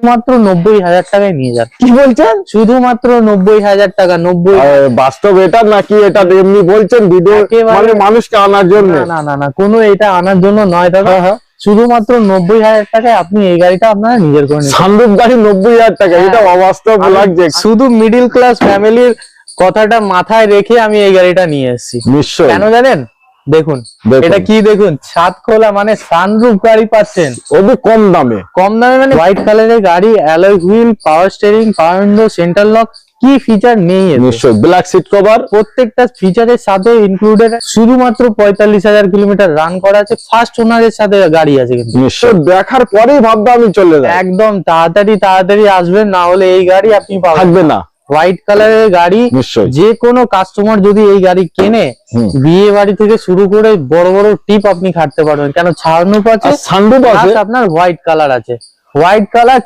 মাত্র 90,000 টাকায় নিয়ে যান। কি বলছেন? শুধুমাত্র 90,000 টাকা। 90 বাস্তব এটা নাকি এটা এমনি বলছেন ভিডিও মানে মানুষকে আনার জন্য? না না না, কোনো এটা আনার জন্য নয় দাদা। শুধুমাত্র 90,000 টাকায় আপনি এই গাড়িটা আপনারা নিজের করে নিতে। সানরুফ গাড়ি 90,000 টাকা, এটা অবাস্তব লাগছে। শুধু মিডিল ক্লাস ফ্যামিলির কথাটা মাথায় রেখে আমি এই গাড়িটা নিয়ে এসেছি। নিশ্চয়ই। কেন জানেন? দেখুন এটা কি, দেখুন ছাদ খোলা মানে সানরুফ গাড়ি পাচ্ছেন ওদের কম দামে। কম দামে মানে হোয়াইট কালারের গাড়ি, অ্যালয় হুইল, পাওয়ার স্টিয়ারিং, পাওয়ার উইন্ডো, সেন্টার লক, কি ফিচার নেই? নিশ্চয়ই। ব্ল্যাক সিট কভার, প্রত্যেকটা ফিচারের সাথে ইনক্লুডেড। শুধুমাত্র 45,000 কিলোমিটার রান করা আছে। ফার্স্ট ওনারের সাথে গাড়ি আছে কিন্তু। নিশ্চয় দেখার পরেই ভাববে আমি চলে যাই। একদম তাড়াতাড়ি আসবেন, না হলে এই গাড়ি আপনি পাবেন থাকবে না। হোয়াইট কালারের গাড়ি। নিশ্চয়ই। যে কোনো কাস্টমার যদি এই গাড়ি কেনে, বিয়ে বাড়ি থেকে শুরু করে বড় বড় টিপ আপনি খাটতে পারবেন। কেন সানরুফ আছে, সানরুফ আছে, আপনার হোয়াইট কালার আছে। White colour